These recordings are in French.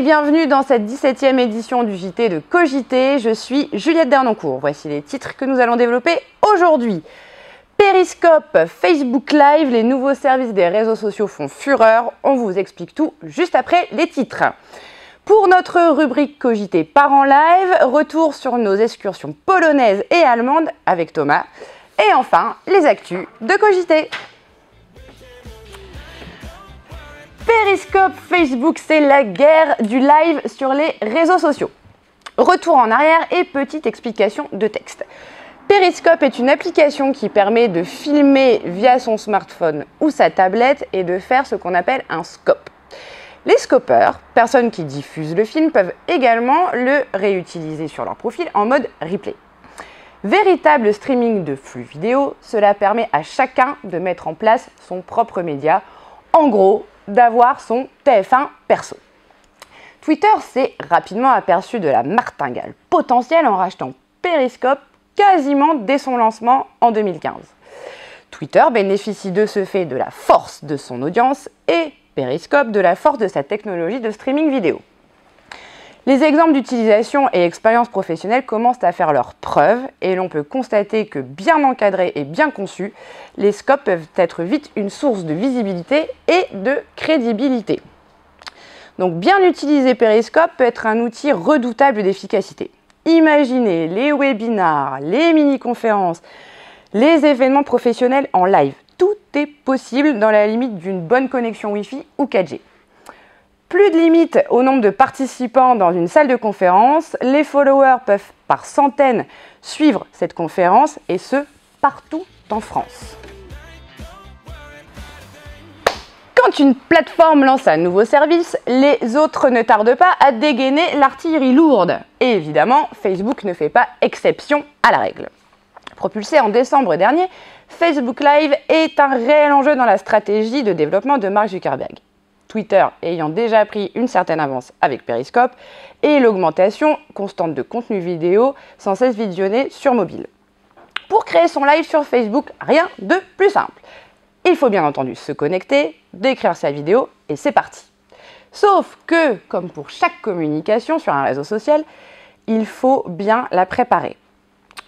bienvenue dans cette 17e édition du JT de Cogiter. Je suis Juliette Dernancourt. Voici les titres que nous allons développer aujourd'hui. Periscope, Facebook Live, les nouveaux services des réseaux sociaux font fureur. On vous explique tout juste après les titres. Pour notre rubrique Cogiter part en live, retour sur nos excursions polonaises et allemandes avec Thomas. Et enfin, les actus de Cogiter. Periscope, Facebook, c'est la guerre du live sur les réseaux sociaux. Retour en arrière et petite explication de texte. Periscope est une application qui permet de filmer via son smartphone ou sa tablette et de faire ce qu'on appelle un scope. Les scopeurs, personnes qui diffusent le film, peuvent également le réutiliser sur leur profil en mode replay. Véritable streaming de flux vidéo, cela permet à chacun de mettre en place son propre média. En gros, d'avoir son TF1 perso. Twitter s'est rapidement aperçu de la martingale potentielle en rachetant Periscope quasiment dès son lancement en 2015. Twitter bénéficie de ce fait de la force de son audience et Periscope de la force de sa technologie de streaming vidéo. Les exemples d'utilisation et expériences professionnelles commencent à faire leurs preuves et l'on peut constater que bien encadrés et bien conçus, les scopes peuvent être vite une source de visibilité et de crédibilité. Donc bien utiliser Periscope peut être un outil redoutable d'efficacité. Imaginez les webinars, les mini-conférences, les événements professionnels en live. Tout est possible dans la limite d'une bonne connexion Wi-Fi ou 4G. Plus de limite au nombre de participants dans une salle de conférence, les followers peuvent par centaines suivre cette conférence et ce, partout en France. Quand une plateforme lance un nouveau service, les autres ne tardent pas à dégainer l'artillerie lourde. Et évidemment, Facebook ne fait pas exception à la règle. Propulsé en décembre dernier, Facebook Live est un réel enjeu dans la stratégie de développement de Mark Zuckerberg. Twitter ayant déjà pris une certaine avance avec Periscope et l'augmentation constante de contenu vidéo sans cesse visionné sur mobile. Pour créer son live sur Facebook, rien de plus simple. Il faut bien entendu se connecter, décrire sa vidéo et c'est parti. Sauf que, comme pour chaque communication sur un réseau social, il faut bien la préparer.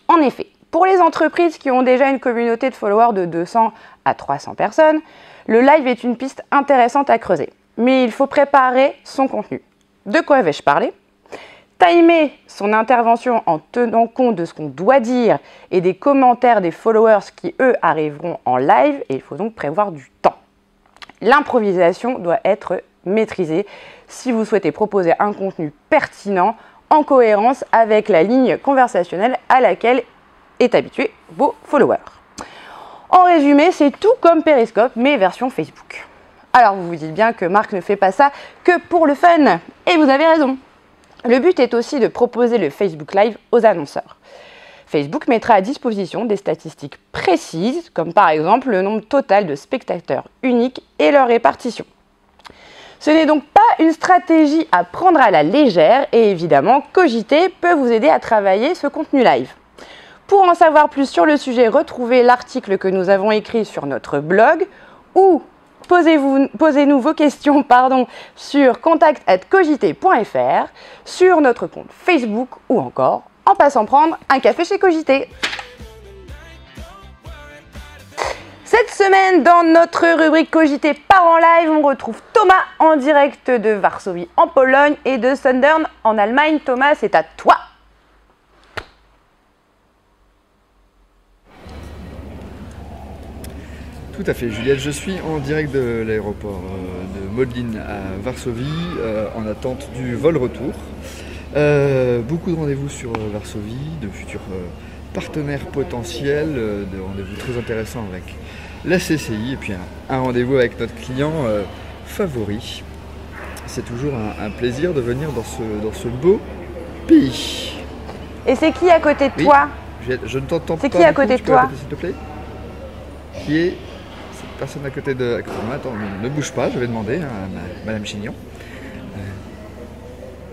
En effet, pour les entreprises qui ont déjà une communauté de followers de 200 à 300 personnes, le live est une piste intéressante à creuser. Mais il faut préparer son contenu. De quoi vais-je parler ? Timer son intervention en tenant compte de ce qu'on doit dire et des commentaires des followers qui, eux, arriveront en live et il faut donc prévoir du temps. L'improvisation doit être maîtrisée si vous souhaitez proposer un contenu pertinent en cohérence avec la ligne conversationnelle à laquelle est habitué vos followers. En résumé, c'est tout comme Periscope, mais version Facebook. Alors vous vous dites bien que Mark ne fait pas ça que pour le fun, et vous avez raison. Le but est aussi de proposer le Facebook Live aux annonceurs. Facebook mettra à disposition des statistiques précises, comme par exemple le nombre total de spectateurs uniques et leur répartition. Ce n'est donc pas une stratégie à prendre à la légère, et évidemment, Cogiter peut vous aider à travailler ce contenu live. Pour en savoir plus sur le sujet, retrouvez l'article que nous avons écrit sur notre blog ou posez-nous vos questions sur contact@cogiter.fr, sur notre compte Facebook ou encore en passant prendre un café chez Cogiter. Cette semaine, dans notre rubrique Cogiter part en live, on retrouve Thomas en direct de Varsovie en Pologne et de Sundern en Allemagne. Thomas, c'est à toi. Tout à fait, Juliette, je suis en direct de l'aéroport de Modlin à Varsovie, en attente du vol retour. Beaucoup de rendez-vous sur Varsovie, de futurs partenaires potentiels, de rendez-vous très intéressants avec la CCI et puis un rendez-vous avec notre client favori. C'est toujours un plaisir de venir dans ce beau pays. Et c'est qui à côté de toi ? Je ne t'entends pas. C'est qui à côté de toi ? S'il te plaît. Qui est personne à côté de moi. Attends, ne bouge pas, je vais demander à Madame Chignon.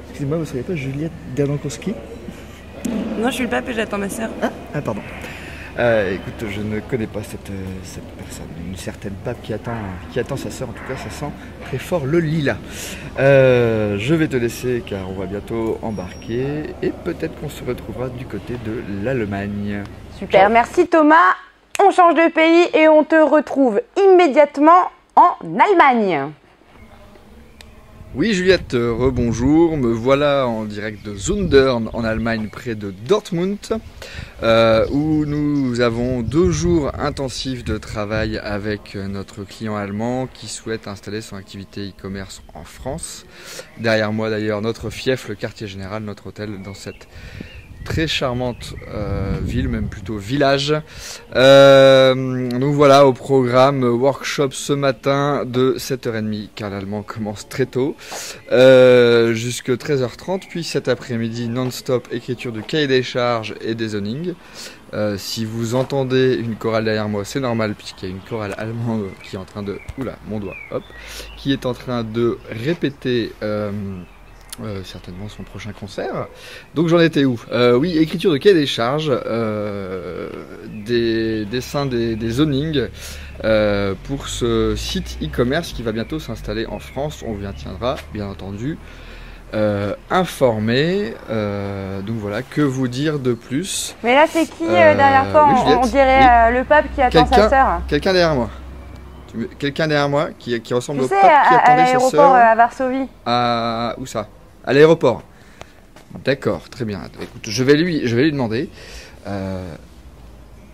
Excusez-moi, vous ne savez pas Juliette Dernancourt? Non, je suis le pape et j'attends ma sœur. Ah, pardon. Écoute, je ne connais pas cette personne, une certaine pape qui attend sa sœur, en tout cas ça sent très fort le lilas. Je vais te laisser car on va bientôt embarquer et peut-être qu'on se retrouvera du côté de l'Allemagne. Super, ciao. Merci Thomas. On change de pays et on te retrouve immédiatement en Allemagne. Oui Juliette, rebonjour, me voilà en direct de Sundern en Allemagne près de Dortmund où nous avons 2 jours intensifs de travail avec notre client allemand qui souhaite installer son activité e-commerce en France. Derrière moi d'ailleurs notre fief, le quartier général, notre hôtel dans cette très charmante ville, même plutôt village. Donc voilà, au programme workshop ce matin de 7h30 car l'allemand commence très tôt jusqu'à 13h30, puis cet après-midi non-stop écriture de cahier des charges et des zoning. Si vous entendez une chorale derrière moi, c'est normal puisqu'il y a une chorale allemande qui est en train de... Oula, mon doigt, hop, qui est en train de répéter certainement son prochain concert. Donc j'en étais où? Oui, écriture de cahier des charges, des dessins des zonings pour ce site e-commerce qui va bientôt s'installer en France. On vous tiendra bien entendu informé. Donc voilà, que vous dire de plus? Mais là c'est qui derrière toi? Oui, on dirait le pape qui attend sa sœur. Quelqu'un derrière moi. Quelqu'un derrière moi qui ressemble au pape à qui attendait sa sœur. l'aéroport à Varsovie. Où ça? À l'aéroport. D'accord, très bien. Écoute, je vais lui demander.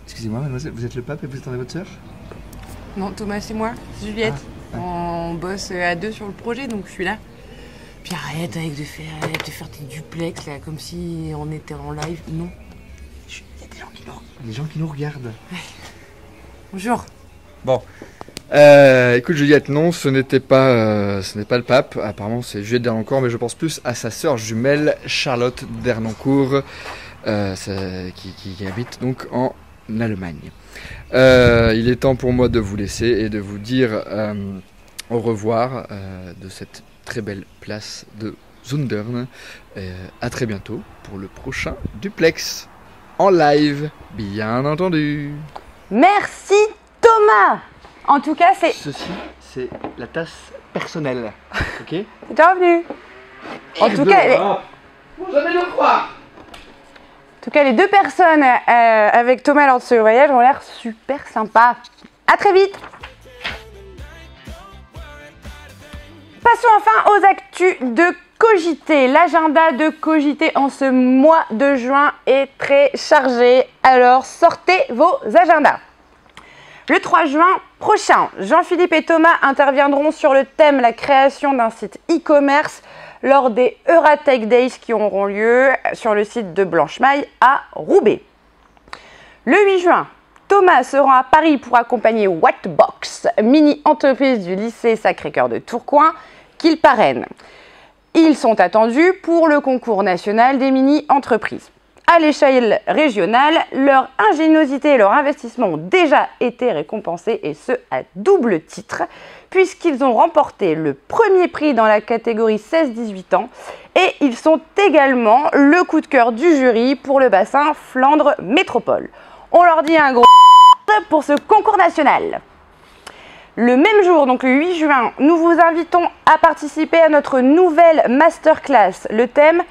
Excusez-moi, mademoiselle, vous êtes le pape et vous attendez votre sœur? Non, Thomas, c'est moi, c'est Juliette. On bosse à 2 sur le projet, donc je suis là. Puis arrête de faire tes duplex là, comme si on était en live. Non. Il y a des gens qui nous regardent. Ouais. Bonjour. Bon. Écoute Juliette, non, ce n'est pas le pape, apparemment c'est Juliette Dernancourt, mais je pense plus à sa sœur jumelle Charlotte Dernancourt, qui habite donc en Allemagne. Il est temps pour moi de vous laisser et de vous dire au revoir de cette très belle place de Sundern. À très bientôt pour le prochain duplex en live, bien entendu. Merci Thomas. En tout cas, Ceci, c'est la tasse personnelle. Ok? Bienvenue. En tout cas, les 2 personnes avec Thomas lors de ce voyage ont l'air super sympas. À très vite. Passons enfin aux actus de Cogité. L'agenda de Cogité en ce mois de juin est très chargé. Alors sortez vos agendas. Le 3 juin prochain, Jean-Philippe et Thomas interviendront sur le thème la création d'un site e-commerce lors des Euratech Days qui auront lieu sur le site de Blanchemaille à Roubaix. Le 8 juin, Thomas se rend à Paris pour accompagner Whitebox, mini-entreprise du lycée Sacré-Cœur de Tourcoing, qu'il parraine. Ils sont attendus pour le concours national des mini-entreprises. À l'échelle régionale, leur ingéniosité et leur investissement ont déjà été récompensés et ce à double titre puisqu'ils ont remporté le premier prix dans la catégorie 16-18 ans et ils sont également le coup de cœur du jury pour le bassin Flandre Métropole. On leur dit un gros pour ce concours national. Le même jour, donc le 8 juin, nous vous invitons à participer à notre nouvelle masterclass. Le thème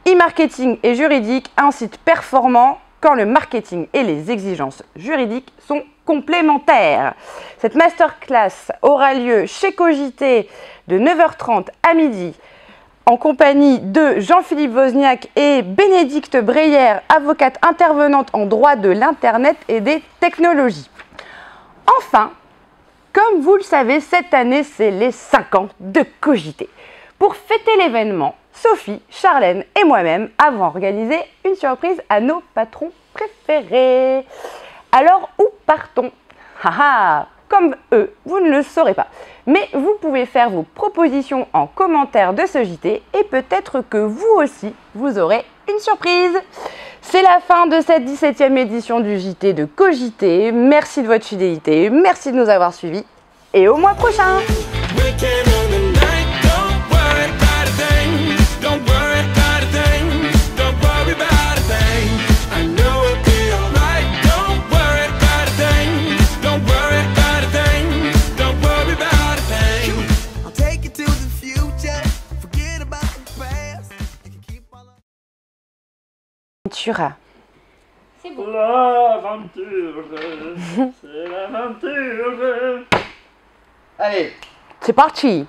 e-marketing et juridique, un site performant quand le marketing et les exigences juridiques sont complémentaires. Cette masterclass aura lieu chez Cogité de 9h30 à midi en compagnie de Jean-Philippe Wozniak et Bénédicte Breyer, avocate intervenante en droit de l'Internet et des technologies. Enfin, comme vous le savez, cette année, c'est les 5 ans de Cogité. Pour fêter l'événement, Sophie, Charlène et moi-même avons organisé une surprise à nos patrons préférés. Alors, où partons? Comme eux, vous ne le saurez pas. Mais vous pouvez faire vos propositions en commentaire de ce JT et peut-être que vous aussi, vous aurez une surprise. C'est la fin de cette 17e édition du JT de Cogité. Merci de votre fidélité, merci de nous avoir suivis et au mois prochain. Don't worry about a thing. I know it'll be alright. Don't worry. Ventura. C'est bon. L'aventure, c'est l'aventure. Allez. C'est parti.